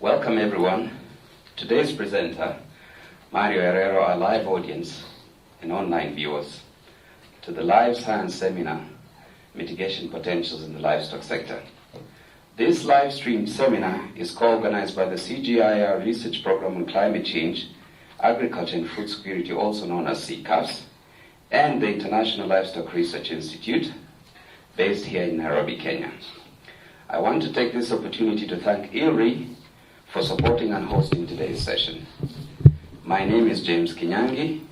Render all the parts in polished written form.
Welcome everyone. Today's presenter, Mario Herrero, our live audience and online viewers, to the live science seminar, Mitigation Potentials in the Livestock Sector. This live stream seminar is co-organized by the CGIAR Research Program on Climate Change, Agriculture and Food Security, also known as CCAFS, and the International Livestock Research Institute, based here in Nairobi, Kenya. I want to take this opportunity to thank ILRI for supporting and hosting today's session. My name is James Kinyangi.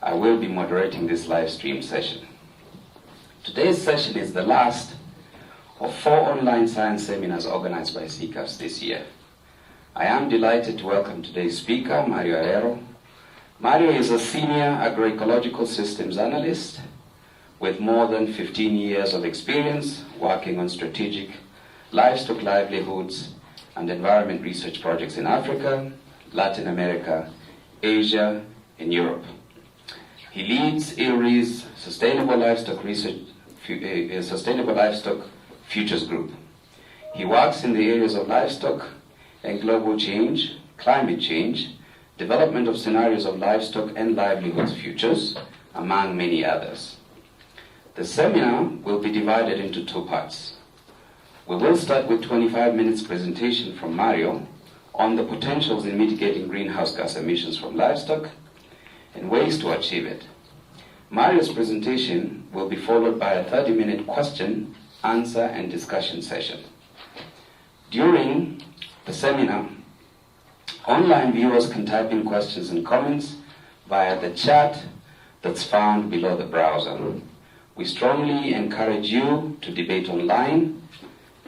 I will be moderating this live stream session. Today's session is the last of 4 online science seminars organized by CCAFS this year. I am delighted to welcome today's speaker, Mario Herrero. Mario is a senior agroecological systems analyst with more than 15 years of experience working on strategic livestock livelihoods and environment research projects in Africa, Latin America, Asia, and Europe. He leads ILRI's Sustainable Livestock Futures Group. He works in the areas of livestock and global change, climate change, development of scenarios of livestock and livelihoods futures, among many others. The seminar will be divided into 2 parts. We will start with 25 minutes presentation from Mario on the potentials in mitigating greenhouse gas emissions from livestock and ways to achieve it. Mario's presentation will be followed by a 30-minute question, answer, and discussion session. During the seminar, online viewers can type in questions and comments via the chat that's found below the browser. We strongly encourage you to debate online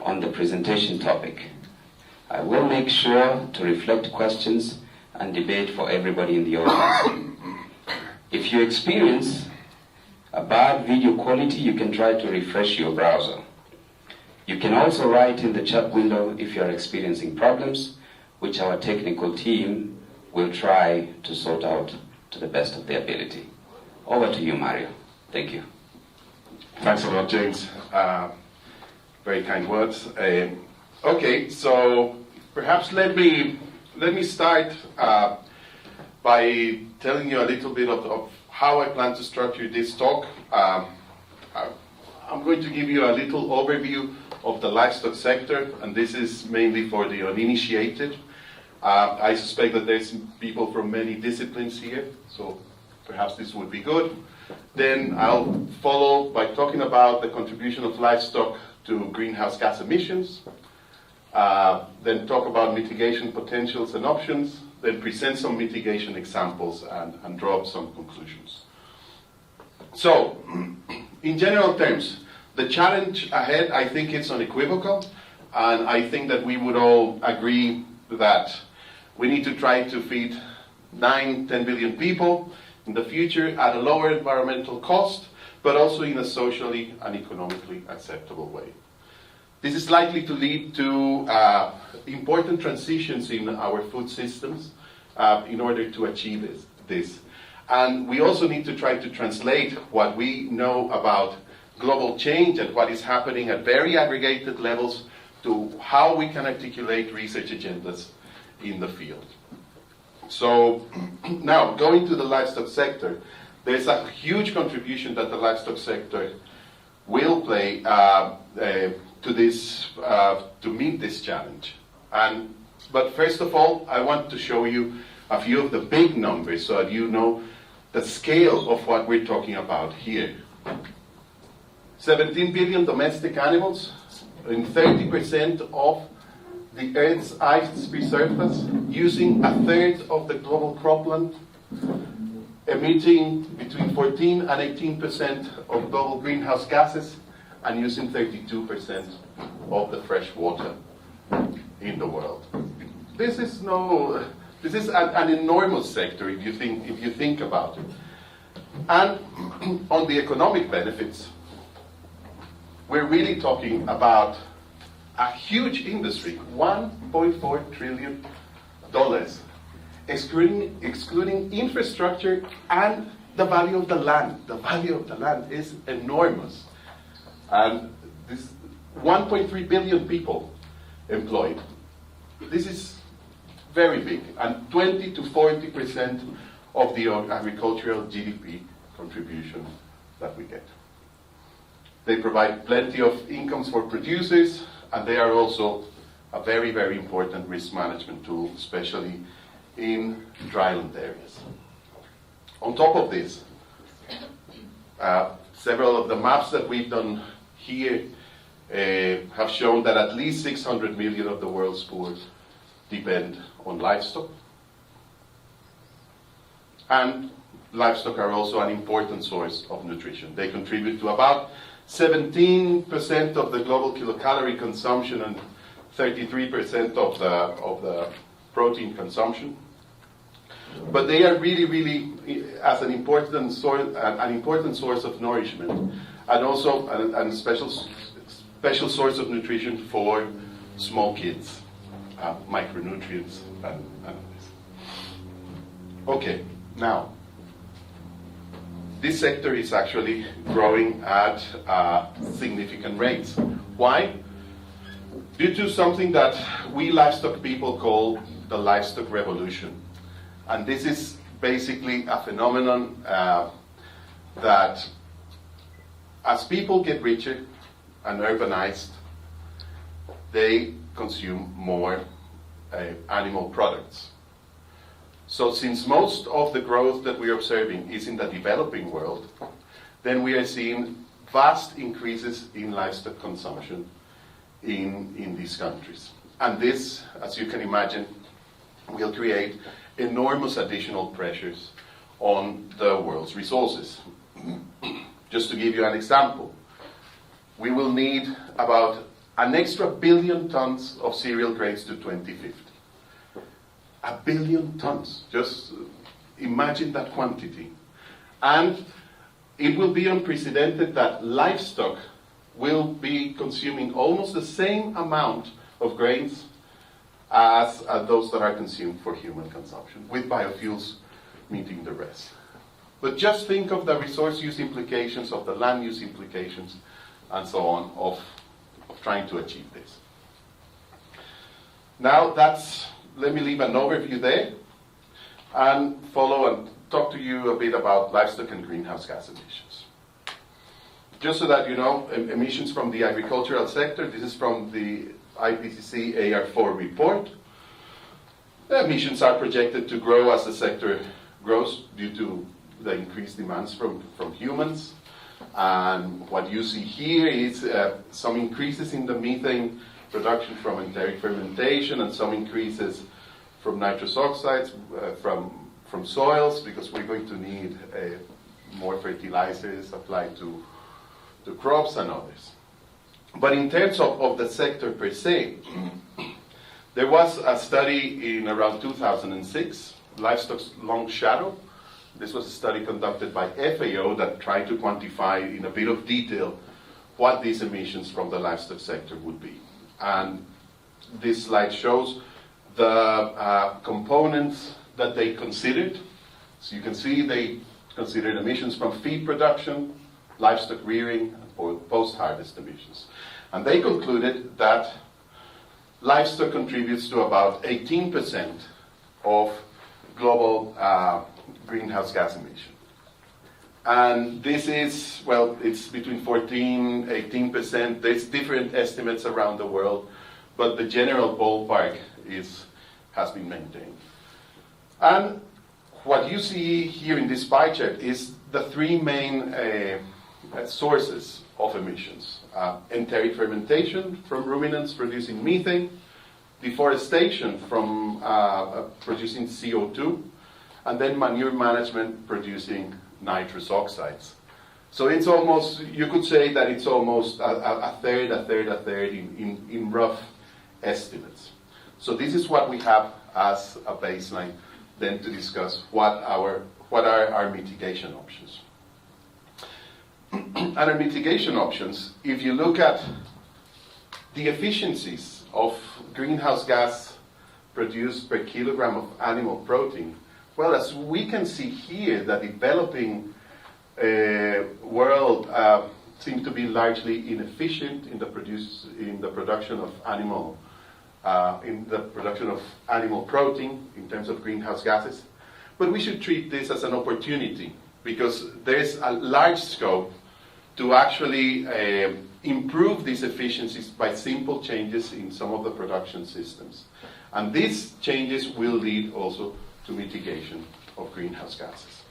on the presentation topic. I will make sure to reflect questions and debate for everybody in the audience. If you experience a bad video quality, you can try to refresh your browser. You can also write in the chat window if you are experiencing problems, which our technical team will try to sort out to the best of their ability. Over to you, Mario. Thank you. Thanks a lot, James. Very kind words. Okay, so perhaps let me start by telling you a little bit of how I plan to structure this talk. I'm going to give you a little overview of the livestock sector, and this is mainly for the uninitiated. I suspect that there's people from many disciplines here, so perhaps this would be good. Then I'll follow by talking about the contribution of livestock to greenhouse gas emissions, then talk about mitigation potentials and options, then present some mitigation examples and draw up some conclusions. So, in general terms, the challenge ahead, I think it's unequivocal, and I think that we would all agree that we need to try to feed 9-10 billion people in the future at a lower environmental cost, but also in a socially and economically acceptable way. This is likely to lead to important transitions in our food systems in order to achieve this. And we also need to try to translate what we know about global change and what is happening at very aggregated levels to how we can articulate research agendas in the field. So now, going to the livestock sector, there's a huge contribution that the livestock sector will play to meet this challenge. But first of all, I want to show you a few of the big numbers so that you know the scale of what we're talking about here. 17 billion domestic animals, and 30% of the Earth's ice-free surface, using a third of the global cropland, emitting between 14 and 18% of global greenhouse gases, and using 32% of the fresh water in the world. This is an enormous sector if you think about it. And on the economic benefits, we're really talking about a huge industry, $1.4 trillion, excluding infrastructure and the value of the land. The value of the land is enormous. And this 1.3 billion people employed. This is very big, and 20 to 40% of the agricultural GDP contribution that we get. They provide plenty of incomes for producers, and they are also a very, very important risk management tool, especially in dryland areas. On top of this, several of the maps that we've done here have shown that at least 600 million of the world's poor depend on livestock. And livestock are also an important source of nutrition. They contribute to about 17% of the global kilocalorie consumption and 33% of the protein consumption. But they are really, really as an important source of nourishment, and also a special source of nutrition for small kids, micronutrients and this. Okay, now this sector is actually growing at significant rates. Why? Due to something that we livestock people call the livestock revolution. And this is basically a phenomenon that as people get richer and urbanized, they consume more animal products. So since most of the growth that we are observing is in the developing world, then we are seeing vast increases in livestock consumption in these countries. And this, as you can imagine, will create enormous additional pressures on the world's resources. Just to give you an example, we will need about an extra 1 billion tons of cereal grains to 2050. 1 billion tons. Just imagine that quantity. And it will be unprecedented that livestock will be consuming almost the same amount of grains as those that are consumed for human consumption, with biofuels meeting the rest. But just think of the resource use implications, of the land use implications, and so on, of trying to achieve this. Now let me leave an overview there and follow and talk to you a bit about livestock and greenhouse gas emissions. Just so that you know, emissions from the agricultural sector, this is from the IPCC AR4 report. The emissions are projected to grow as the sector grows due to the increased demands from humans. And what you see here is some increases in the methane production from enteric fermentation and some increases from nitrous oxides from soils, because we're going to need more fertilizers applied to crops and others. But in terms of the sector per se, there was a study in around 2006, Livestock's Long Shadow. This was a study conducted by FAO that tried to quantify in a bit of detail what these emissions from the livestock sector would be. And this slide shows the components that they considered. So you can see they considered emissions from feed production, livestock rearing, or post-harvest emissions. And they concluded that livestock contributes to about 18% of global greenhouse gas emission. And this is, well, it's between 14, 18%. There's different estimates around the world, but the general ballpark has been maintained. And what you see here in this pie chart is the three main sources of emissions. Enteric fermentation from ruminants producing methane, deforestation from producing CO2, and then manure management producing nitrous oxides. So it's almost, you could say that it's almost a third in rough estimates. So this is what we have as a baseline then to discuss what are our mitigation options. And our mitigation options, if you look at the efficiencies of greenhouse gas produced per kilogram of animal protein, well, as we can see here, the developing world seems to be largely inefficient in the production of animal in the production of animal protein in terms of greenhouse gases. But we should treat this as an opportunity because there's a large scope to actually improve these efficiencies by simple changes in some of the production systems. And these changes will lead also to mitigation of greenhouse gases.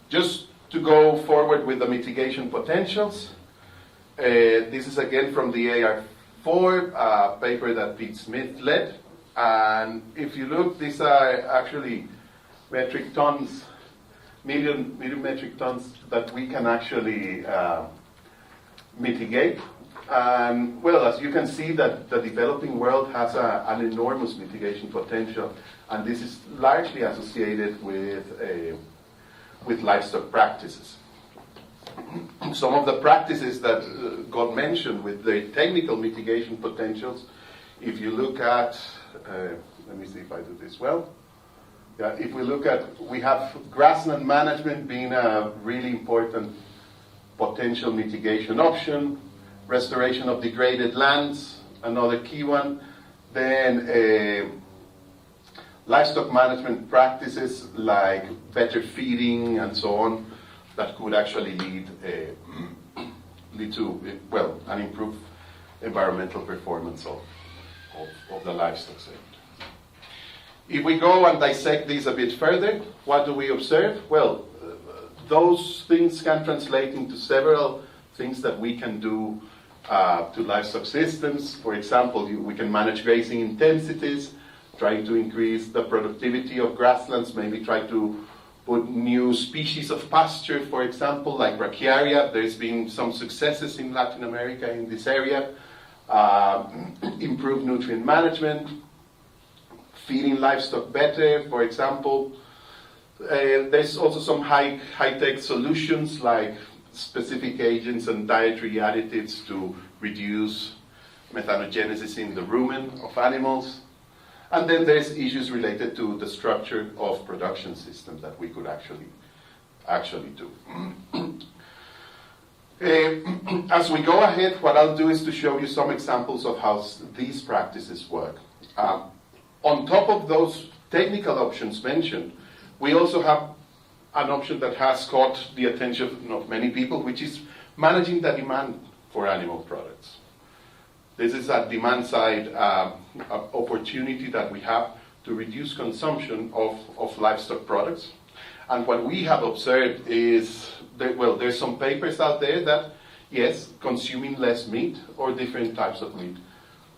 Just to go forward with the mitigation potentials, this is again from the AR4 paper that Pete Smith led. And if you look, these are actually metric tons, million metric tons that we can actually mitigate. And well, as you can see, that the developing world has an enormous mitigation potential, and this is largely associated with livestock practices. Some of the practices that got mentioned with the technical mitigation potentials, if you look at, let me see if I do this well. Yeah, if we look at, we have grassland management being a really important potential mitigation option, restoration of degraded lands, another key one, then livestock management practices like better feeding and so on, that could actually lead to, well, an improved environmental performance of the livestock sector. If we go and dissect this a bit further, what do we observe? Well, those things can translate into several things that we can do to livestock systems. For example, we can manage grazing intensities, try to increase the productivity of grasslands, maybe try to put new species of pasture, for example, like brachiaria. There's been some successes in Latin America in this area. Improve nutrient management, feeding livestock better, for example. There's also some high-tech solutions like specific agents and dietary additives to reduce methanogenesis in the rumen of animals. And then there's issues related to the structure of production systems that we could actually do. As we go ahead, what I'll do is to show you some examples of how these practices work. On top of those technical options mentioned, we also have an option that has caught the attention of many people, which is managing the demand for animal products. This is a demand-side opportunity that we have to reduce consumption of livestock products. And what we have observed is, there's some papers out there that, yes, consuming less meat or different types of meat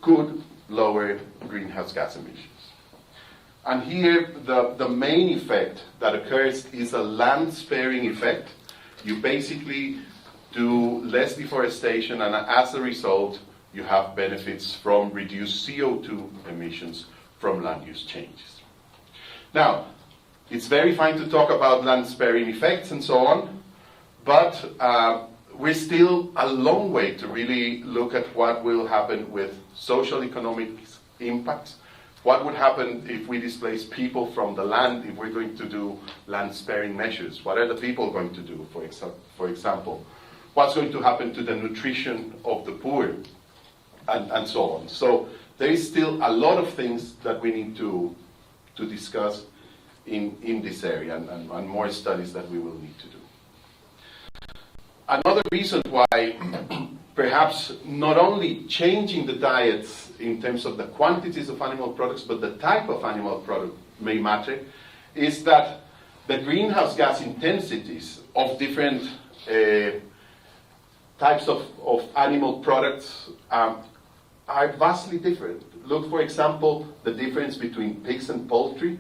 could lower greenhouse gas emissions. And here, the main effect that occurs is a land-sparing effect. You basically do less deforestation, and as a result, you have benefits from reduced CO2 emissions from land use changes. Now, it's very fine to talk about land-sparing effects and so on, but we're still a long way to really look at what will happen with social economic impacts. What would happen if we displace people from the land, if we're going to do land-sparing measures? What are the people going to do, for example? What's going to happen to the nutrition of the poor? And so on. So there is still a lot of things that we need to discuss in this area, and more studies that we will need to do. Another reason why perhaps not only changing the diets in terms of the quantities of animal products, but the type of animal product may matter, is that the greenhouse gas intensities of different types of animal products are vastly different. Look, for example, the difference between pigs and poultry,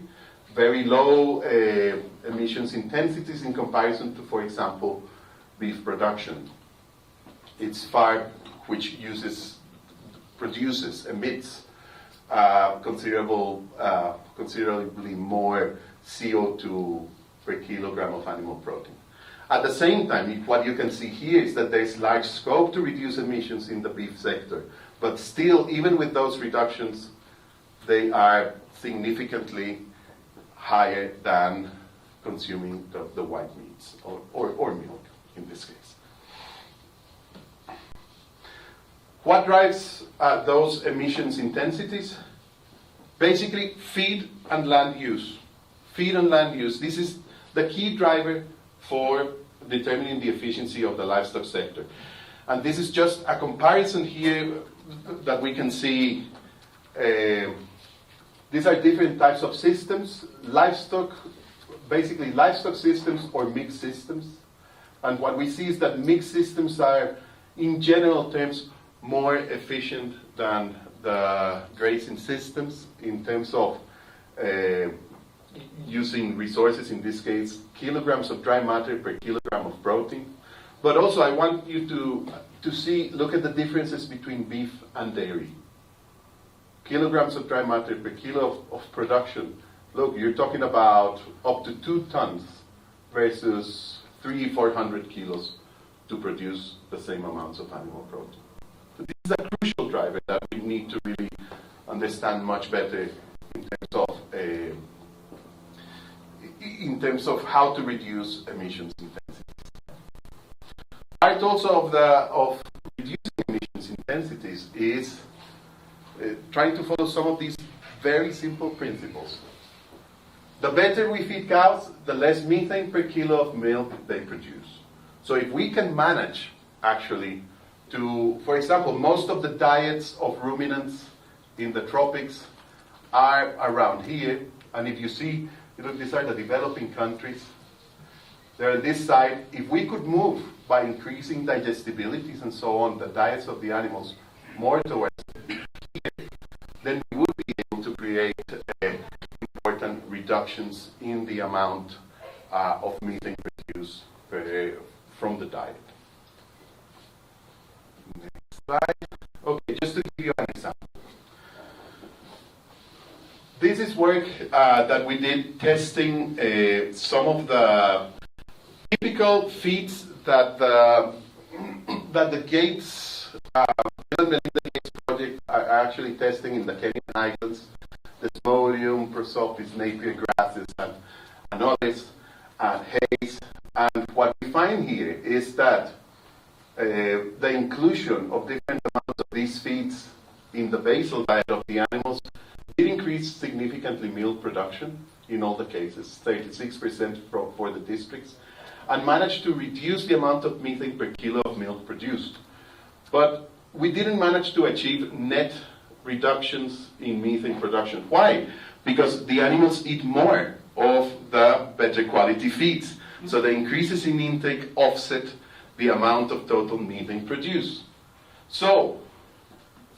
very low emissions intensities in comparison to, for example, beef production. It's which emits considerably more CO2 per kilogram of animal protein. At the same time, what you can see here is that there's large scope to reduce emissions in the beef sector. But still, even with those reductions, they are significantly higher than consuming the white meats or milk in this case. What drives those emissions intensities? Basically, feed and land use. Feed and land use. This is the key driver for determining the efficiency of the livestock sector. And this is just a comparison here that we can see. These are different types of systems. Livestock, basically livestock systems or mixed systems. And what we see is that mixed systems are, in general terms, more efficient than the grazing systems in terms of using resources, in this case, kilograms of dry matter per kilogram of protein. But also I want you to look at the differences between beef and dairy. Kilograms of dry matter per kilo of production. Look, you're talking about up to 2 tons versus 300-400 kilos to produce the same amounts of animal protein. So this is a crucial driver that we need to really understand much better in terms of how to reduce emissions intensities. Part also of reducing emissions intensities is trying to follow some of these very simple principles. The better we feed cows, the less methane per kilo of milk they produce. So if we can manage, actually, to, for example, most of the diets of ruminants in the tropics are around here, and if you see, these are the developing countries. They're on this side. If we could move by increasing digestibilities and so on, the diets of the animals more towards here, then we would be able to create important reductions in the amount of methane produced from the diet. Next slide. Okay, just to give you an example. This is work that we did testing some of the typical feeds that the Gates, Bill and Melinda Gates project are actually testing in the Kenyan highlands. Desmodium, Prosopis, Napier grasses, and others, and haze. And what we find here is that the inclusion of different amounts of these feeds in the basal diet of the animals did increase significantly milk production in all the cases, 36% for the districts, and managed to reduce the amount of methane per kilo of milk produced. But we didn't manage to achieve net reductions in methane production. Why? Because the animals eat more of the better quality feeds. So the increases in intake offset the amount of total methane produced. So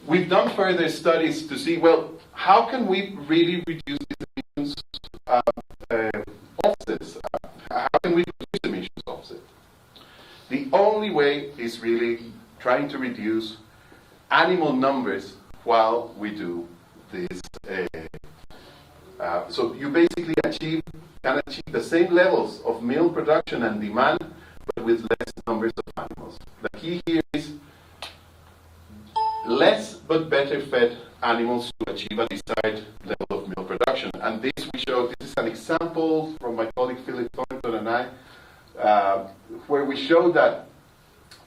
we've done further studies to see, well, how can we really reduce these emissions offsets? How can we reduce emissions offset? The only way is really trying to reduce animal numbers while we do this. So you basically can achieve the same levels of milk production and demand, but with less numbers of animals. The key here is less but better fed animals to achieve a desired level of milk production. And this we show, this is an example from my colleague Philip Thornton and I, where we show that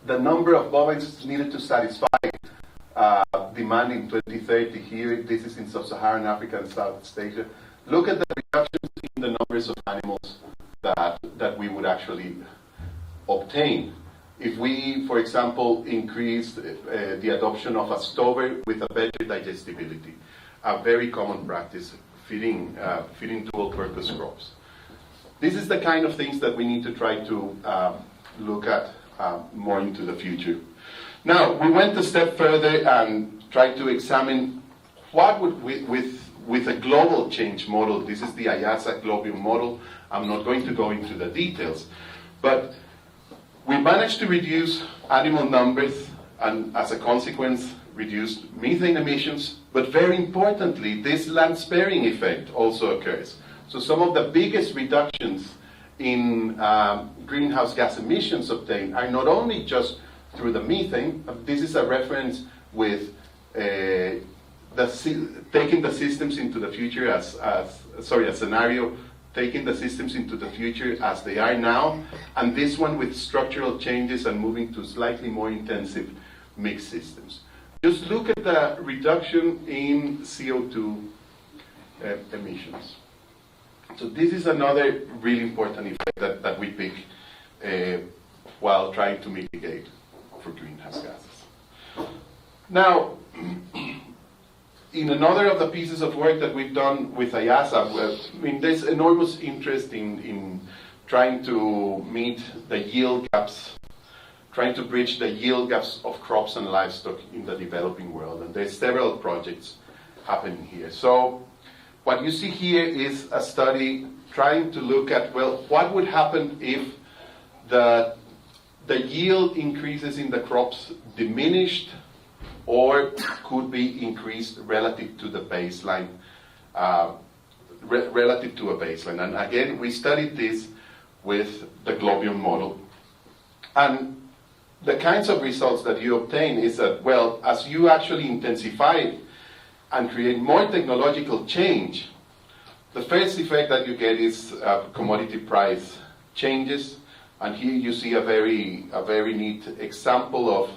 the number of bovines needed to satisfy demand in 2030 here, this is in sub-Saharan Africa and Southeast Asia. Look at the reductions in the numbers of animals that we would actually obtain if we, for example, increased the adoption of a stover with a better digestibility, a very common practice, feeding dual-purpose crops. This is the kind of things that we need to try to look at more into the future. Now, we went a step further and tried to examine what would, with a global change model, this is the IASA Globium model, I'm not going to go into the details, but we managed to reduce animal numbers and, as a consequence, reduced methane emissions, but very importantly, this land sparing effect also occurs. So some of the biggest reductions in greenhouse gas emissions obtained are not only just through the methane, this is a reference with taking the systems into the future a scenario, taking the systems into the future as they are now, and this one with structural changes and moving to slightly more intensive mixed systems. just look at the reduction in CO2 emissions. So this is another really important effect that we pick while trying to mitigate for greenhouse gases. Now, in another of the pieces of work that we've done with IASA, there's enormous interest in trying to meet the yield gaps, trying to bridge the yield gaps of crops and livestock in the developing world. And there's several projects happening here. So what you see here is a study trying to look at, well, what would happen if the yield increases in the crops diminished or could be increased relative to the baseline, relative to a baseline. And again, we studied this with the Globion model. And the kinds of results that you obtain is that, well, as you actually intensify and create more technological change, the first effect that you get is commodity price changes. And here you see a very neat example of,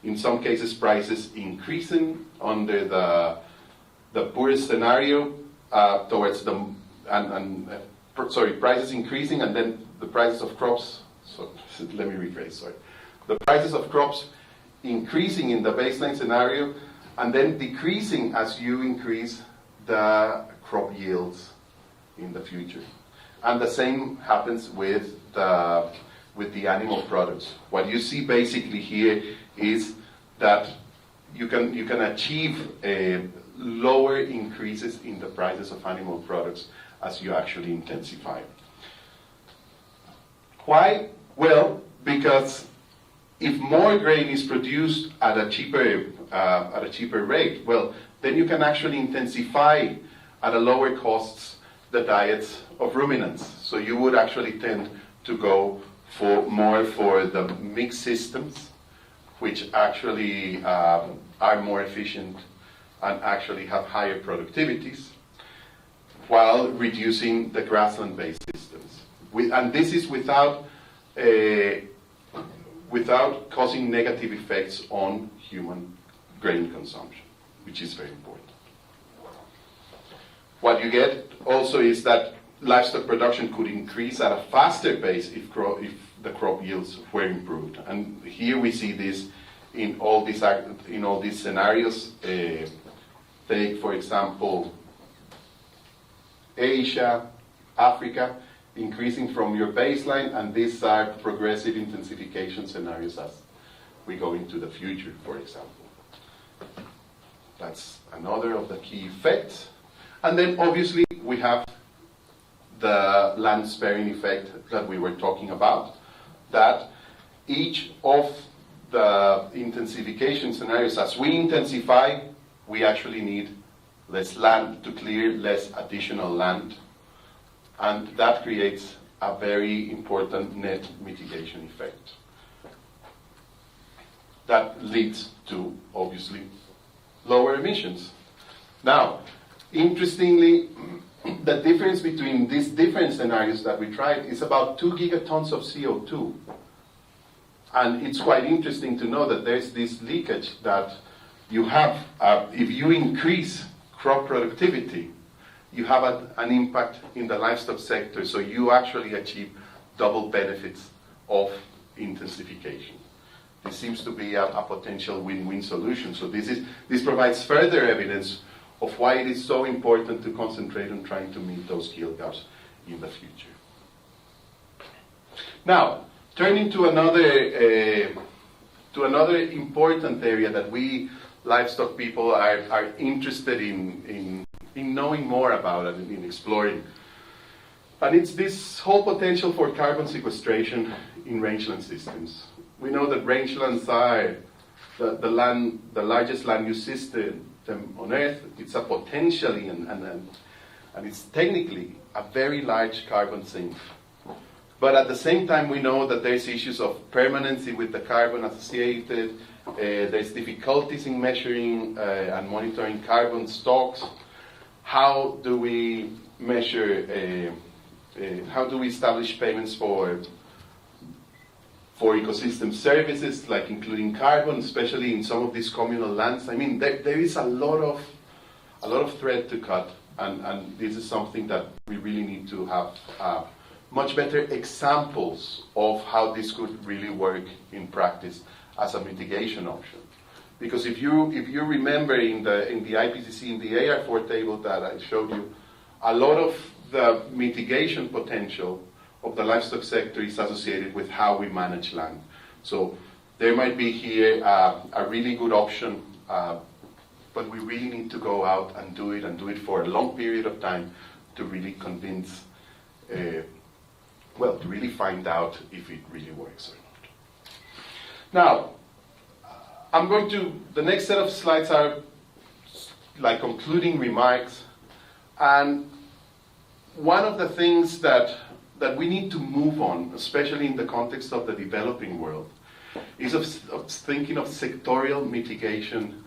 in some cases, prices increasing under the poorest scenario towards the, prices increasing, and then the prices of crops, so let me rephrase, sorry. The prices of crops increasing in the baseline scenario, and then decreasing as you increase the crop yields in the future. And the same happens with the animal products. What you see basically here is that you can achieve lower increases in the prices of animal products as you actually intensify. Why? Well, because if more grain is produced at a cheaper rate, well, then you can actually intensify at a lower costs the diets of ruminants. So you would actually tend to go more for the mixed systems, which actually are more efficient and actually have higher productivities, while reducing the grassland-based systems. And this is without causing negative effects on human grain consumption, which is very important. What you get also is that livestock production could increase at a faster pace if the crop yields were improved. And here we see this in all these scenarios. Take, for example, Asia, Africa, increasing from your baseline, and these are progressive intensification scenarios as we go into the future, for example. That's another of the key effects. And then obviously we have the land sparing effect that we were talking about, that each of the intensification scenarios, as we intensify, we actually need less land to clear, less additional land. And that creates a very important net mitigation effect. That leads to, obviously, lower emissions. Now, interestingly, the difference between these different scenarios that we tried is about 2 gigatons of CO2. And it's quite interesting to know that there's this leakage that you have, if you increase crop productivity, you have an impact in the livestock sector, so you actually achieve double benefits of intensification. This seems to be a potential win-win solution. So this provides further evidence of why it is so important to concentrate on trying to meet those yield gaps in the future. Now, turning to another important area that we livestock people are interested in knowing more about and in exploring. And it's this whole potential for carbon sequestration in rangeland systems. We know that rangelands are the largest land use system on Earth. It's a potentially and it's technically a very large carbon sink. But at the same time, we know that there's issues of permanency with the carbon associated. There's difficulties in measuring and monitoring carbon stocks. How do we measure? How do we establish payments for for ecosystem services, like including carbon, especially in some of these communal lands. I mean, there is a lot of thread to cut, and this is something that we really need to have much better examples of how this could really work in practice as a mitigation option. Because if you remember in the IPCC, in the AR4 table that I showed you, a lot of the mitigation potential of the livestock sector is associated with how we manage land. So there might be here a really good option, but we really need to go out and do it for a long period of time to really convince, to really find out if it really works or not. Now, the next set of slides are like concluding remarks, and one of the things that we need to move on, especially in the context of the developing world, is of thinking of sectorial mitigation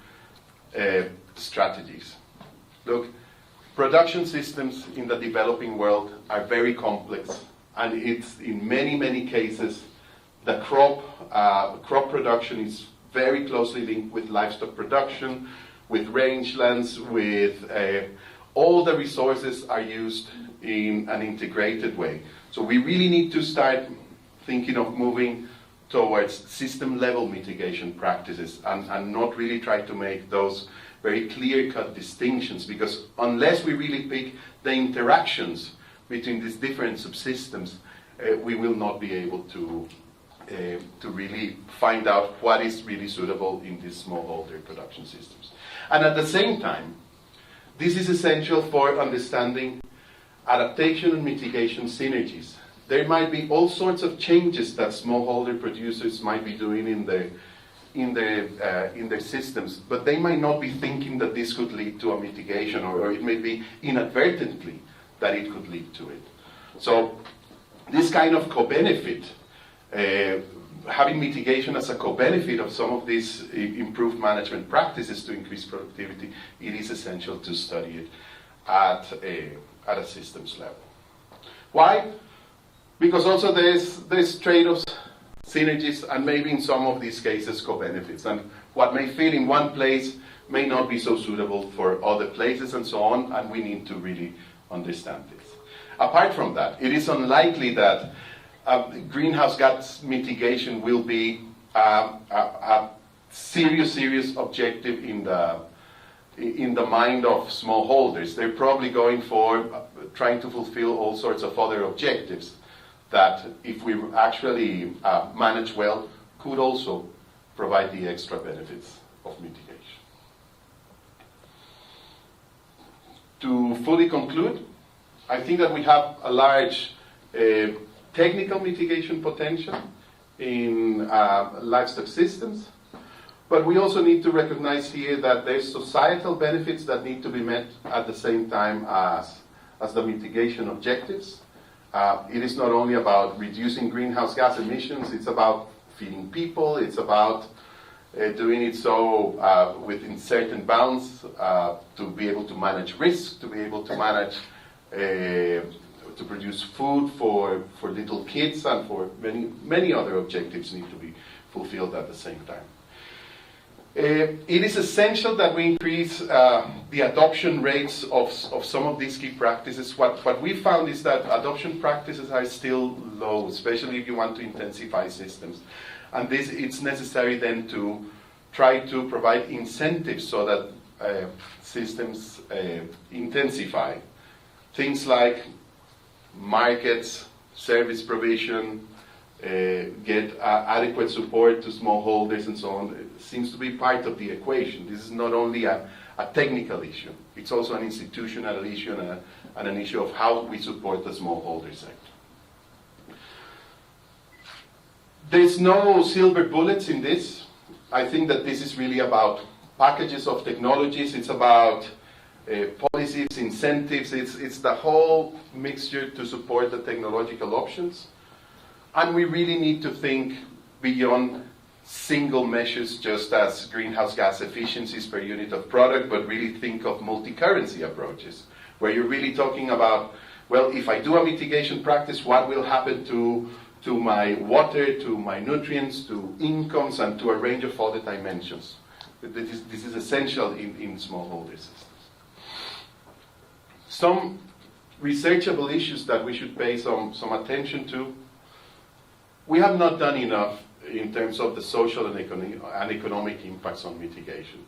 strategies. Look, production systems in the developing world are very complex, and it's in many cases the crop production is very closely linked with livestock production, with rangelands, with all the resources are used in an integrated way. So we really need to start thinking of moving towards system-level mitigation practices and not really try to make those very clear-cut distinctions, because unless we really pick the interactions between these different subsystems, we will not be able to really find out what is really suitable in these smallholder production systems. And at the same time, this is essential for understanding adaptation and mitigation synergies. There might be all sorts of changes that smallholder producers might be doing in their systems, but they might not be thinking that this could lead to a mitigation, or it may be inadvertently that it could lead to it. So this kind of co-benefit, having mitigation as a co-benefit of some of these improved management practices to increase productivity, it is essential to study it at a systems level. Why? Because also there's trade-offs, synergies, and maybe in some of these cases co-benefits. And what may fit in one place may not be so suitable for other places and so on, and we need to really understand this. Apart from that, it is unlikely that greenhouse gas mitigation will be a serious objective in the mind of smallholders. They're probably going for trying to fulfill all sorts of other objectives that, if we actually manage well, could also provide the extra benefits of mitigation. To fully conclude, I think that we have a large technical mitigation potential in livestock systems, but we also need to recognize here that there's societal benefits that need to be met at the same time as the mitigation objectives. It is not only about reducing greenhouse gas emissions, it's about feeding people, it's about doing it so within certain bounds to be able to manage risk, to be able to manage to produce food for little kids, and for many other objectives need to be fulfilled at the same time. It is essential that we increase the adoption rates of some of these key practices. What we found is that adoption practices are still low, especially if you want to intensify systems. And it's necessary then to try to provide incentives so that systems intensify. Things like markets, service provision, get adequate support to smallholders and so on. It seems to be part of the equation. This is not only a technical issue, it's also an institutional issue and an issue of how we support the smallholder sector. There's no silver bullets in this. I think that this is really about packages of technologies. It's about policies, incentives. It's the whole mixture to support the technological options. And we really need to think beyond single measures just as greenhouse gas efficiencies per unit of product, but really think of multi-currency approaches, where you're really talking about, well, if I do a mitigation practice, what will happen to to my water, to my nutrients, to incomes, and to a range of other dimensions. This is essential in smallholder systems. Some researchable issues that we should pay some attention to. We have not done enough in terms of the social and economic impacts on mitigation.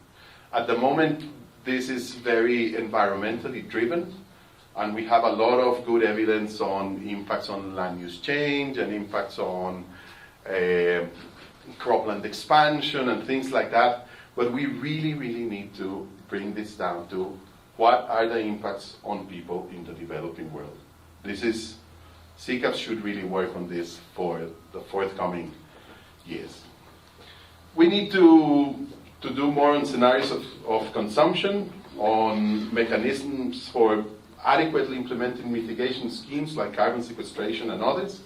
At the moment, this is very environmentally driven, and we have a lot of good evidence on impacts on land use change and impacts on cropland expansion and things like that. But we really, really need to bring this down to what are the impacts on people in the developing world. CCAFS should really work on this for the forthcoming years. We need to do more on scenarios of consumption, on mechanisms for adequately implementing mitigation schemes like carbon sequestration and others.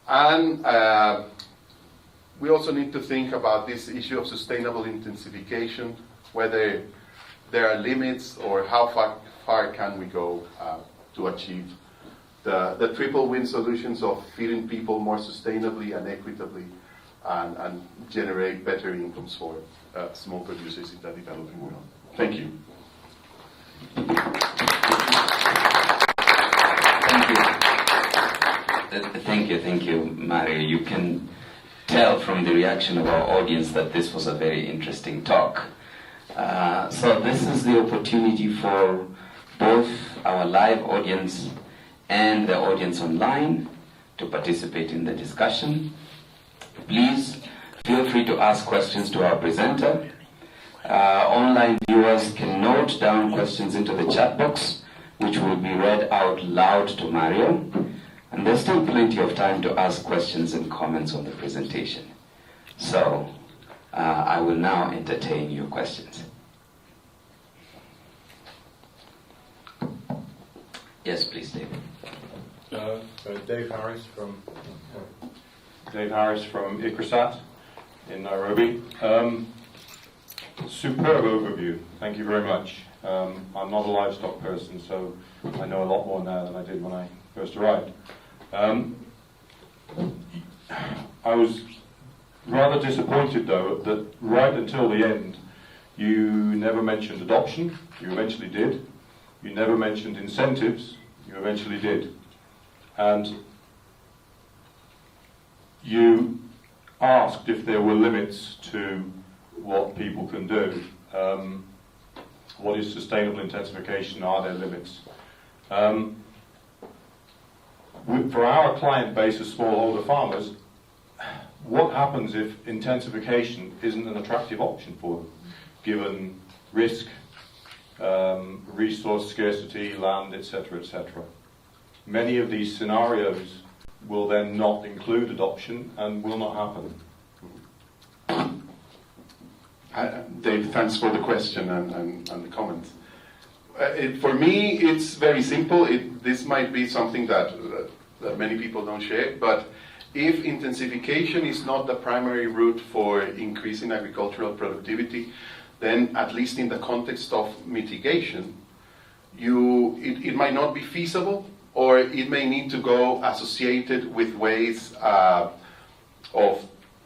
And we also need to think about this issue of sustainable intensification, whether there are limits or how far can we go to achieve the triple win solutions of feeding people more sustainably and equitably and generate better incomes for small producers in the developing world. Thank you. Thank you, Mario. You can tell from the reaction of our audience that this was a very interesting talk. So this is the opportunity for both our live audience and the audience online to participate in the discussion. Please feel free to ask questions to our presenter. Online viewers can note down questions into the chat box, which will be read out loud to Mario. And there's still plenty of time to ask questions and comments on the presentation. So I will now entertain your questions. Yes, please, David. Dave Harris from ICRISAT in Nairobi. Superb overview. Thank you very much. I'm not a livestock person, so I know a lot more now than I did when I first arrived. I was rather disappointed, though, that right until the end, you never mentioned adoption. You eventually did. You never mentioned incentives. You eventually did. And you asked if there were limits to what people can do. What is sustainable intensification? Are there limits? For our client base of smallholder farmers, what happens if intensification isn't an attractive option for them, given risk, resource scarcity, land, etc., etc.? Many of these scenarios will then not include adoption and will not happen. Dave, thanks for the question and the comments. For me, it's very simple. This might be something that many people don't share, but if intensification is not the primary route for increasing agricultural productivity, then at least in the context of mitigation, it might not be feasible, or it may need to go associated with ways of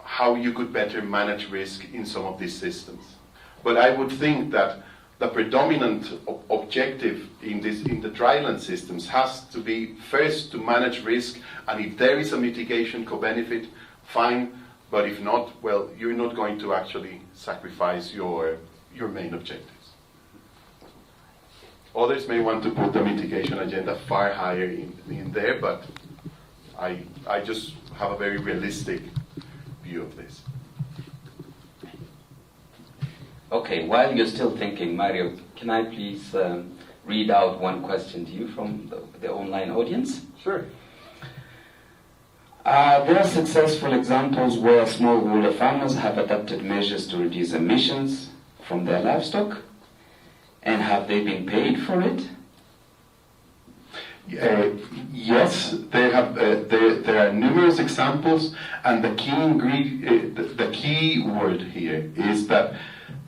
how you could better manage risk in some of these systems. But I would think that the predominant objective in the dryland systems has to be first to manage risk, and if there is a mitigation co-benefit, fine, but if not, well, you're not going to actually sacrifice your main objectives. Others may want to put the mitigation agenda far higher in there, but I just have a very realistic view of this. Okay, while you're still thinking, Mario, can I please read out one question to you from the online audience? Sure. There are successful examples where smallholder farmers have adopted measures to reduce emissions from their livestock, and have they been paid for it? Yes, there are numerous examples, and the key word here is that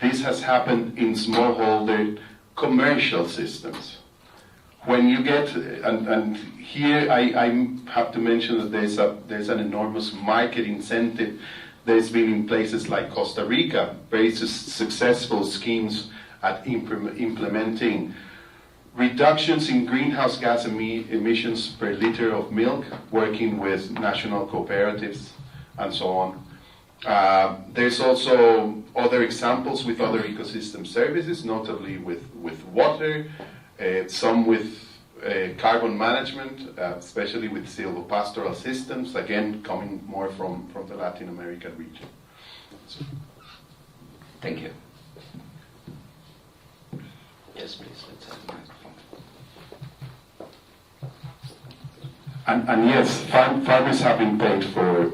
this has happened in smallholder commercial systems, when you get, and here I have to mention that there's an enormous market incentive. There's been in places like Costa Rica very successful schemes at implementing reductions in greenhouse gas emissions per liter of milk, working with national cooperatives and so on. There's also other examples with other ecosystem services, notably with water, some with carbon management, especially with silvopastoral systems, again coming more from the Latin American region. So. Thank you. Yes, please, let's have the microphone. And yes, farmers have been paid for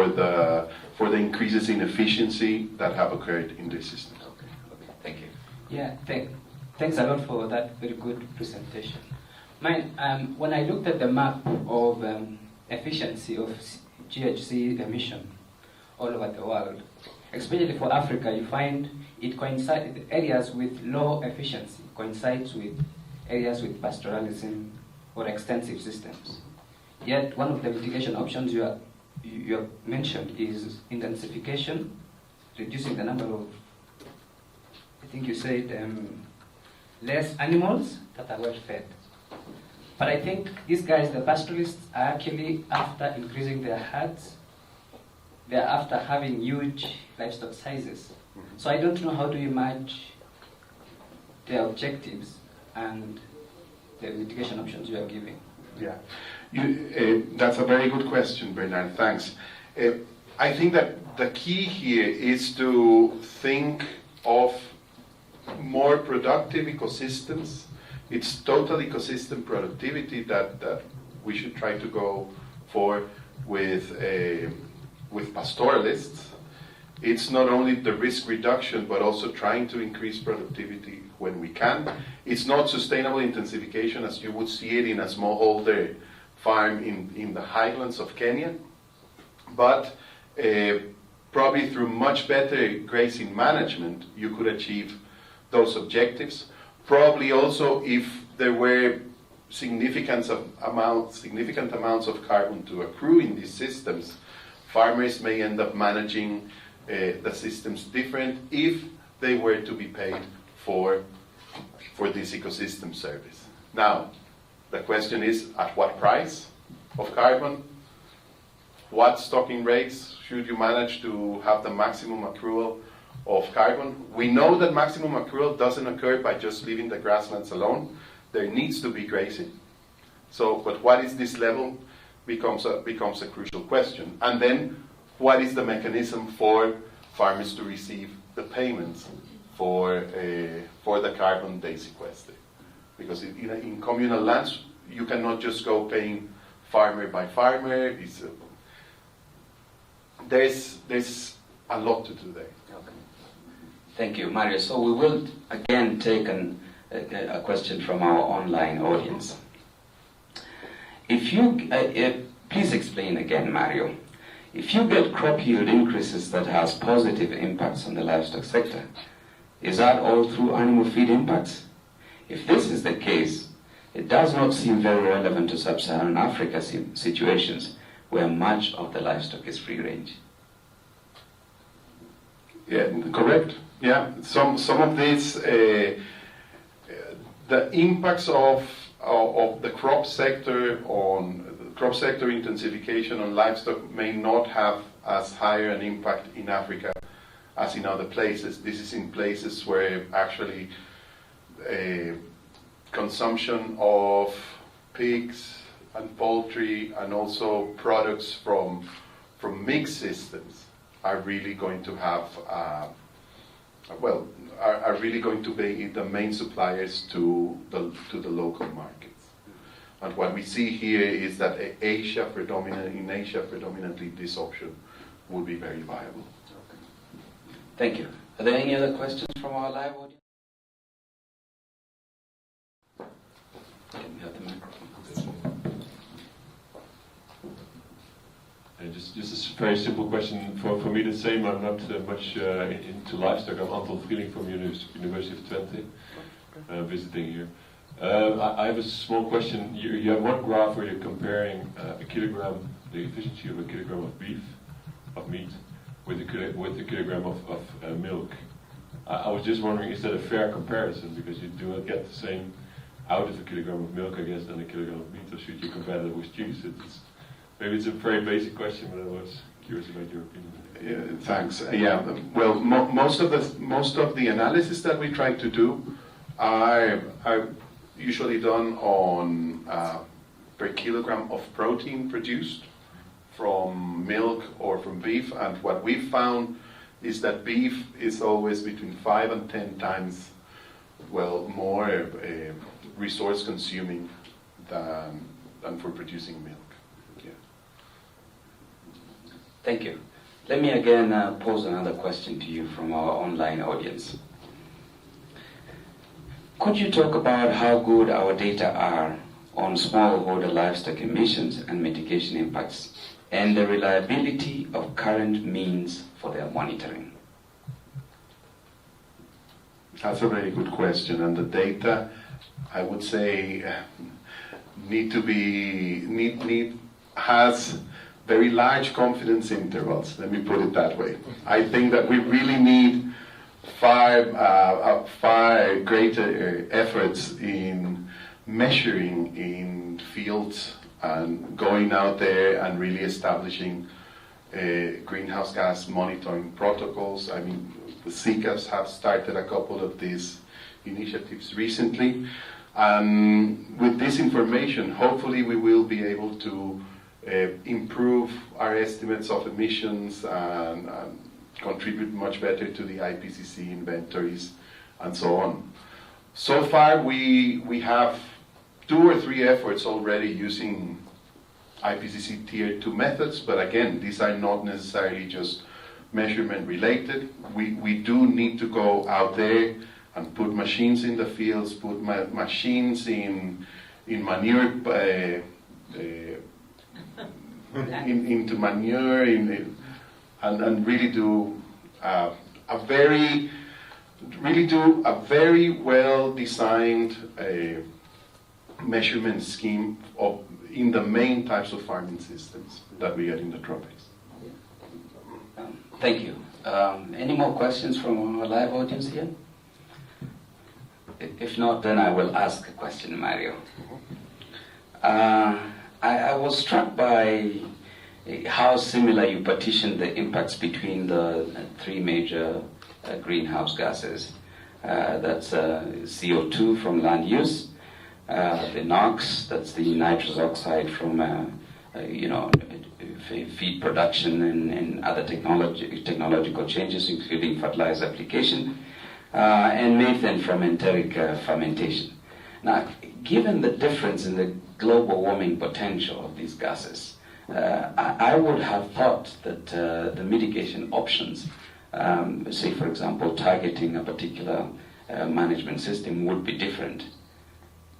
the increases in efficiency that have occurred in the system. Okay, thank you. Yeah, thanks a lot for that very good presentation. When I looked at the map of efficiency of GHG emission all over the world, especially for Africa, you find it coincides, areas with low efficiency coincides with areas with pastoralism or extensive systems. Yet one of the mitigation options you have mentioned is intensification, reducing the number of, I think you said, less animals that are well fed. But I think these guys, the pastoralists, are actually after increasing their herds. They're after having huge livestock sizes. So I don't know how do you match their objectives and the mitigation options you are giving. Yeah, that's a very good question, Bernard. Thanks. I think that the key here is to think of more productive ecosystems. It's total ecosystem productivity that we should try to go for with pastoralists. It's not only the risk reduction, but also trying to increase productivity when we can. It's not sustainable intensification as you would see it in a smallholder farm in the highlands of Kenya, but probably through much better grazing management, you could achieve those objectives. Probably also if there were significant amounts of carbon to accrue in these systems, farmers may end up managing the systems different if they were to be paid for this ecosystem service. Now, the question is, at what price of carbon? What stocking rates should you manage to have the maximum accrual of carbon? We know that maximum accrual doesn't occur by just leaving the grasslands alone. There needs to be grazing. So, but what is this level becomes a crucial question. And then, what is the mechanism for farmers to receive the payments for the carbon they sequester? Because in communal lands, you cannot just go paying farmer by farmer. There's a lot to do there. Okay. Thank you, Mario. So we will again take a question from our online audience. If you please explain again, Mario. If you get crop yield increases that has positive impacts on the livestock sector, is that all through animal feed impacts? If this is the case, it does not seem very relevant to sub-Saharan Africa situations where much of the livestock is free range. Yeah, correct. Yeah, some of these, the impacts of the crop sector intensification on livestock may not have as higher an impact in Africa as in other places. This is in places where actually consumption of pigs and poultry and also products from mixed systems are really going to have are really going to be the main suppliers to the local markets. And what we see here is that in Asia predominantly this option would be very viable. Thank you. Are there any other questions from our live audience? Can we have the microphone? Just a very simple question for me. The same. I'm not much into livestock. I'm Anton Vrieling from University of Twente, visiting here. I have a small question. You have one graph where you're comparing a kilogram, the efficiency of a kilogram of beef, of meat, with the kilogram of milk. I was just wondering, is that a fair comparison? Because you do not get the same out of a kilogram of milk, I guess, than a kilogram of meat, or should you compare that with cheese? Maybe it's a very basic question, but I was curious about your opinion. Yeah, thanks. Yeah, well, most of the analysis that we try to do are usually done on per kilogram of protein produced from milk or from beef, and what we found is that beef is always between 5 and 10 times, well, more resource consuming than for producing milk. Yeah. Thank you. Let me again pose another question to you from our online audience. Could you talk about how good our data are on smallholder livestock emissions and mitigation impacts, and the reliability of current means for their monitoring? That's a very good question, and the data, I would say, has very large confidence intervals. Let me put it that way. I think that we really need far greater efforts in measuring in fields and going out there and really establishing greenhouse gas monitoring protocols. I mean, the CCAFS have started a couple of these initiatives recently. And with this information, hopefully we will be able to improve our estimates of emissions and contribute much better to the IPCC inventories and so on. So far we have 2 or 3 efforts already using IPCC Tier 2 methods, but again, these are not necessarily just measurement related. We do need to go out there and put machines in the fields, put machines in manure, into manure, and really do a very well designed measurement scheme in the main types of farming systems that we get in the tropics. Thank you. Any more questions from our live audience here? If not, then I will ask a question, Mario. I was struck by how similar you partitioned the impacts between the 3 major greenhouse gases. That's CO2 from land use, the NOx, that's the nitrous oxide from feed production and other technological changes, including fertilizer application, and methane from enteric fermentation. Now, given the difference in the global warming potential of these gases, I would have thought that the mitigation options, say for example targeting a particular management system, would be different.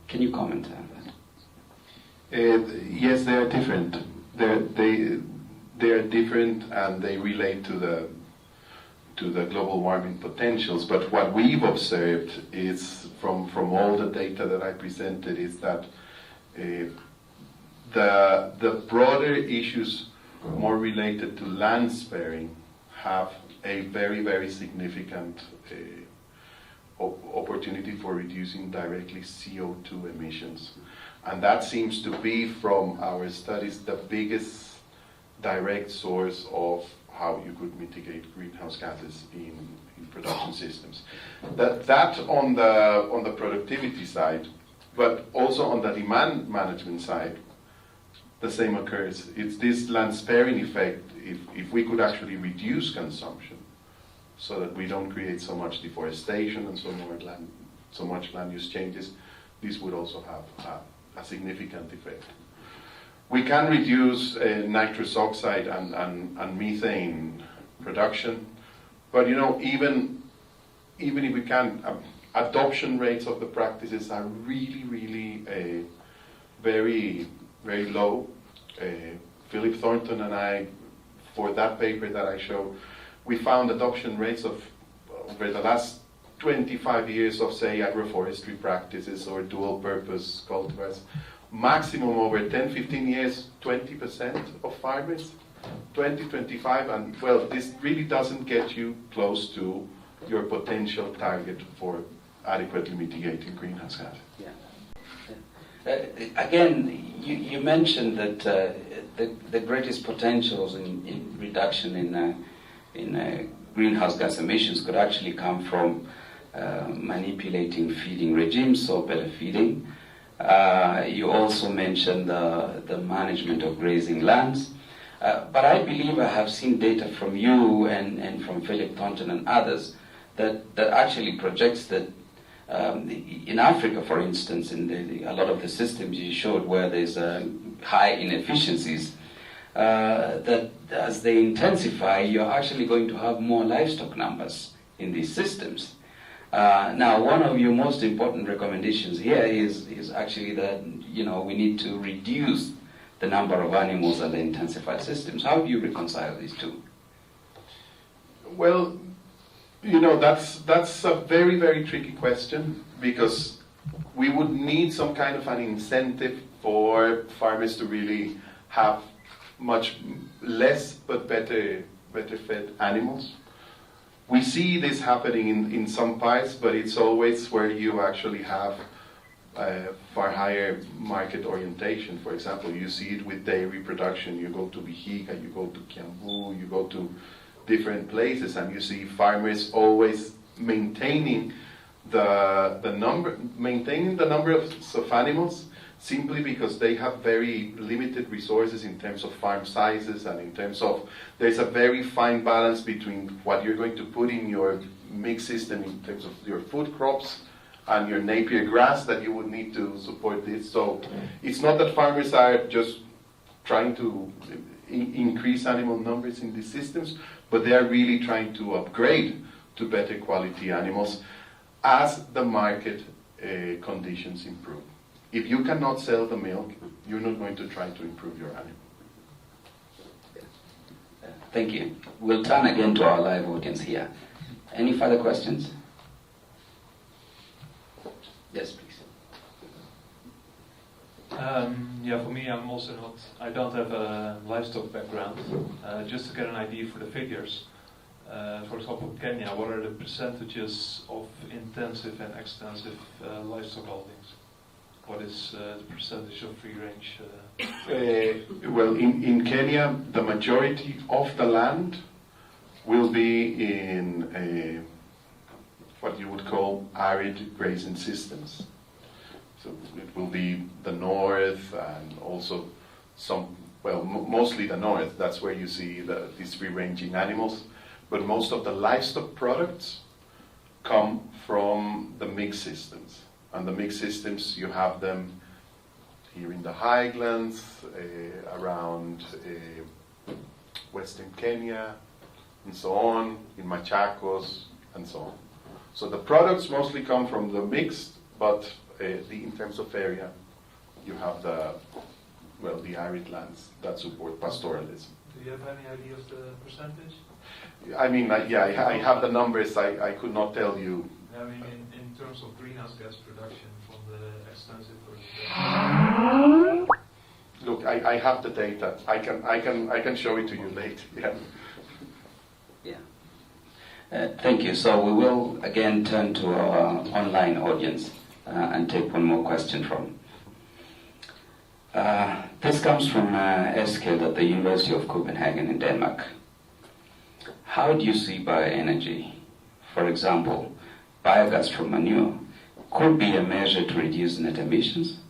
Can you comment on that? Yes, they are different. They are different, and they relate to the global warming potentials. But what we've observed is from all the data that I presented is that the broader issues more related to land sparing have a very, very significant opportunity for reducing directly CO2 emissions. And that seems to be, from our studies, the biggest direct source of how you could mitigate greenhouse gases in production systems. That on the productivity side, but also on the demand management side, the same occurs. It's this land sparing effect. If we could actually reduce consumption so that we don't create so much deforestation and so much land use changes, this would also have a significant effect. We can reduce nitrous oxide and methane production, but even if we can, adoption rates of the practices are really very, very low. Philip Thornton and I, for that paper that I showed, we found adoption rates of over the last 25 years of, say, agroforestry practices or dual purpose cultivars. Maximum over 10, 15 years, 20% of farmers, 20, 25, and well, this really doesn't get you close to your potential target for adequately mitigating greenhouse gas. Again, you mentioned that the greatest potentials in reduction in greenhouse gas emissions could actually come from manipulating feeding regimes, so better feeding. You also mentioned the management of grazing lands. But I believe I have seen data from you and from Philip Thornton and others that actually projects that in Africa, for instance, in a lot of the systems you showed where there's high inefficiencies, that as they intensify, you're actually going to have more livestock numbers in these systems. Now, one of your most important recommendations here is actually that we need to reduce the number of animals in the intensified systems. How do you reconcile these two? Well, that's a very, very tricky question, because we would need some kind of an incentive for farmers to really have much less but better fed animals. We see this happening in some parts, but it's always where you actually have far higher market orientation. For example, you see it with dairy production. You go to Vihiga, you go to Kiambu, you go to different places, and you see farmers always maintaining the number of animals, simply because they have very limited resources in terms of farm sizes, and in terms of, there's a very fine balance between what you're going to put in your mix system in terms of your food crops and your Napier grass that you would need to support this. So it's not that farmers are just trying to increase animal numbers in these systems, but they are really trying to upgrade to better quality animals as the market conditions improve. If you cannot sell the milk, you're not going to try to improve your animal. Thank you. We'll turn again to our live audience here. Any further questions? Yes, please. For me, I don't have a livestock background. Just to get an idea for the figures, for example, Kenya, what are the percentages of intensive and extensive livestock holdings? What is the percentage of free range? Well, in Kenya, the majority of the land will be in what you would call arid grazing systems. So it will be the north, and also mostly the north. That's where you see these free-ranging animals. But most of the livestock products come from the mixed systems. And the mixed systems, you have them here in the highlands, around western Kenya, and so on, in Machakos, and so on. So the products mostly come from the mixed, but in terms of area, you have the arid lands that support pastoralism. Do you have any idea of the percentage? I mean, I have the numbers. I could not tell you. I mean, in terms of greenhouse gas production from the extensive versus Look, I have the data. I can show it to you later. Yeah. Thank you. So we will again turn to our online audience and take one more question from. This comes from Eskil at the University of Copenhagen in Denmark. How do you see bioenergy, for example, biogas from manure, could be a measure to reduce net emissions?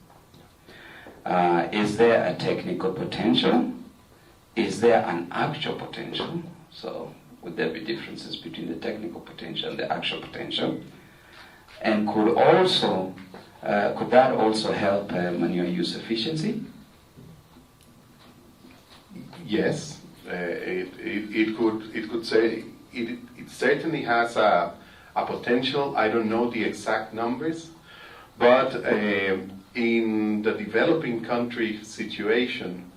Is there a technical potential? Is there an actual potential? So would there be differences between the technical potential and the actual potential? And could that also help manure use efficiency? Yes, it could say it certainly has a potential. I don't know the exact numbers, but in the developing country situation,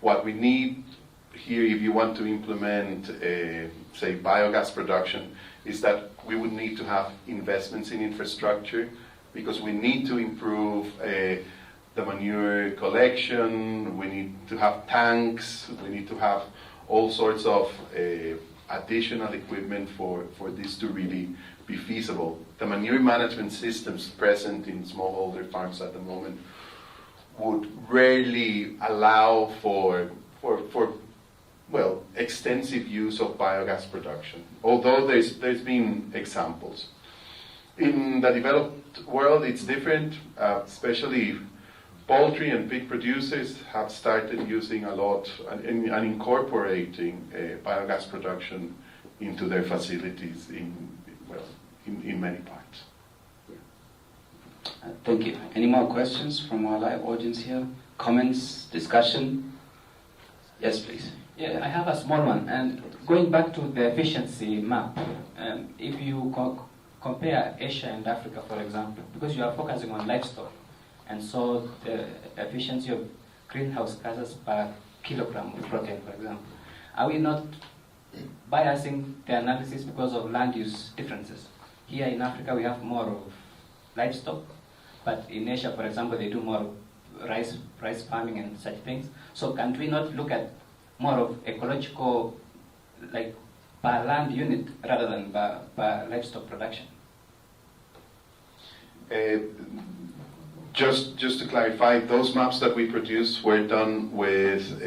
what we need here, if you want to implement, say, biogas production, is that we would need to have investments in infrastructure, because we need to improve the manure collection, we need to have tanks, we need to have all sorts of additional equipment for this to really be feasible. The manure management systems present in smallholder farms at the moment would rarely allow for well, extensive use of biogas production, although there's been examples. In the developed world, it's different, especially poultry and pig producers have started using a lot and incorporating biogas production into their facilities in many parts. Thank you. Any more questions from our live audience here? Comments, discussion? Yes, please. Yeah, I have a small one. And going back to the efficiency map, if you compare Asia and Africa, for example, because you are focusing on livestock, and so the efficiency of greenhouse gases per kilogram of protein, for example, are we not biasing the analysis because of land use differences? Here in Africa, we have more of livestock, but in Asia, for example, they do more of rice farming and such things. So can't we not look at more of ecological, like per land unit rather than per livestock production? Just to clarify, those maps that we produced were done with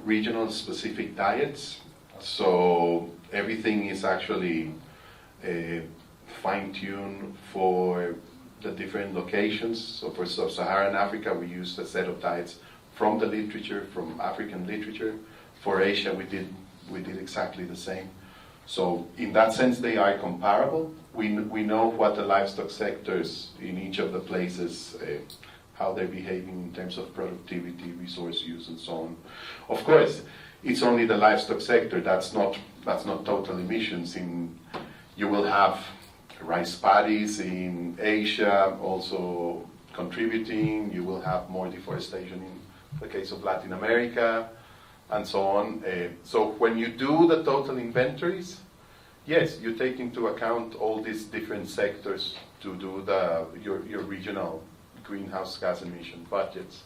regional specific diets. So everything is actually fine-tuned for the different locations. So for sub-Saharan Africa, we used a set of diets from the literature, from African literature. For Asia, we did exactly the same. So in that sense, they are comparable. We know what the livestock sectors in each of the places, how they're behaving in terms of productivity, resource use, and so on. Of course, it's only the livestock sector. That's not total emissions. You will have rice paddies in Asia also contributing. You will have more deforestation in the case of Latin America, and so on. So when you do the total inventories, yes, you take into account all these different sectors to do your regional greenhouse gas emission budgets.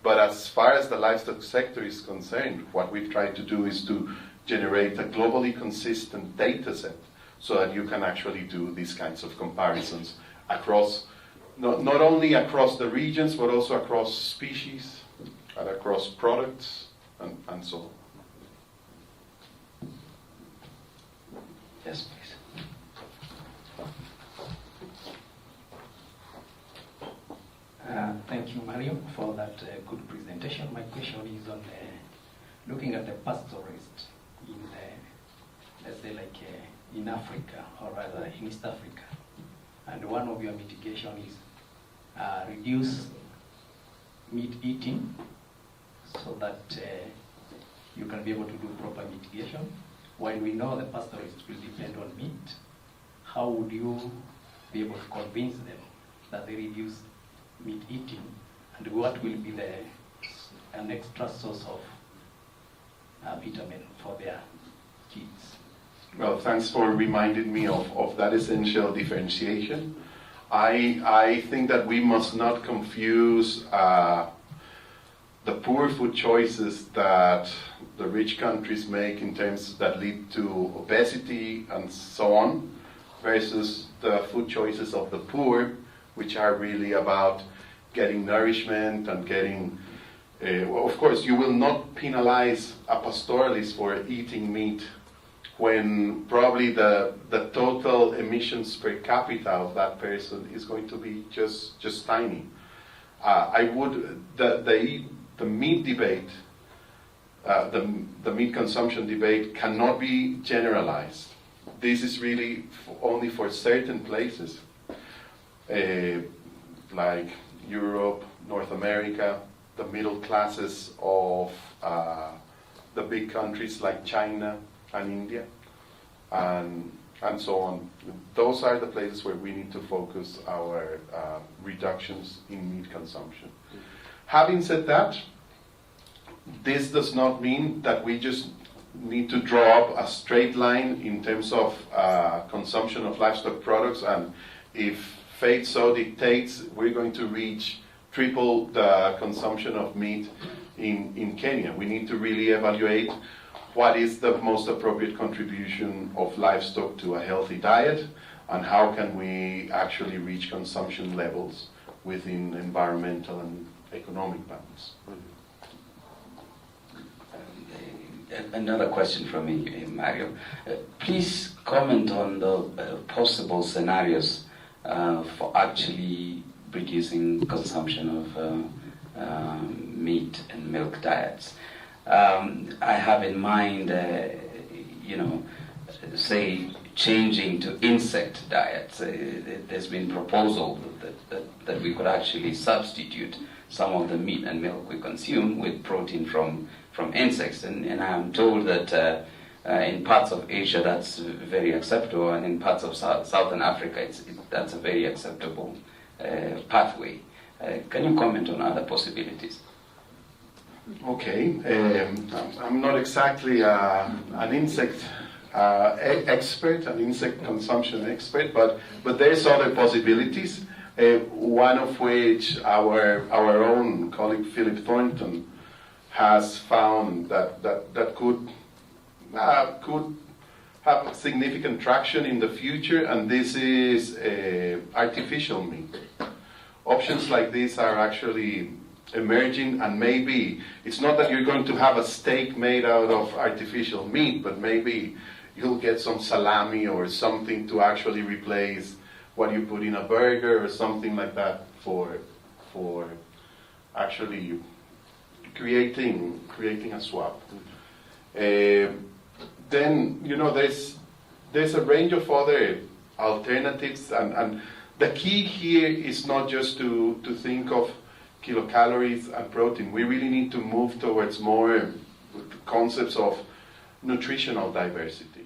But as far as the livestock sector is concerned, what we've tried to do is to generate a globally consistent data set so that you can actually do these kinds of comparisons across, not only across the regions, but also across species and across products and so on. Yes, please. Thank you, Mario, for that good presentation. My question is on looking at the pastoralists in, let's say, like in Africa, or rather in East Africa. And one of your mitigation is reduce meat eating so that you can be able to do proper mitigation. While we know the pastoralists will depend on meat, how would you be able to convince them that they reduce meat eating, and what will be an extra source of vitamin for their kids? Well, thanks for reminding me of that essential differentiation. I think that we must not confuse the poor food choices that the rich countries make in terms that lead to obesity and so on, versus the food choices of the poor, which are really about getting nourishment and getting, well, of course, you will not penalize a pastoralist for eating meat when probably the total emissions per capita of that person is going to be just tiny. The meat debate, the meat consumption debate cannot be generalized. This is really only for certain places, like Europe, North America, the middle classes of the big countries like China and India, and so on. Those are the places where we need to focus our reductions in meat consumption. Having said that, this does not mean that we just need to draw up a straight line in terms of consumption of livestock products, and if fate so dictates, we're going to reach triple the consumption of meat in Kenya. We need to really evaluate what is the most appropriate contribution of livestock to a healthy diet, and how can we actually reach consumption levels within environmental and economic bounds. Another question from me, Mario. Please comment on the possible scenarios for actually reducing consumption of meat and milk diets. I have in mind, say, changing to insect diets. There's been proposal that we could actually substitute some of the meat and milk we consume with protein from insects, and I'm told that in parts of Asia that's very acceptable, and in parts of Southern Africa that's a very acceptable pathway. Can you comment on other possibilities? Okay, I'm not exactly an insect expert, an insect consumption expert, but there's other possibilities. One of which our own colleague Philip Thornton has found that could have significant traction in the future, and this is artificial meat. Options like this are actually emerging, and maybe it's not that you're going to have a steak made out of artificial meat, but maybe you'll get some salami or something to actually replace what you put in a burger or something like that for actually creating a swap. Then there's a range of other alternatives, and the key here is not just to think of kilocalories and protein. We really need to move towards more concepts of nutritional diversity.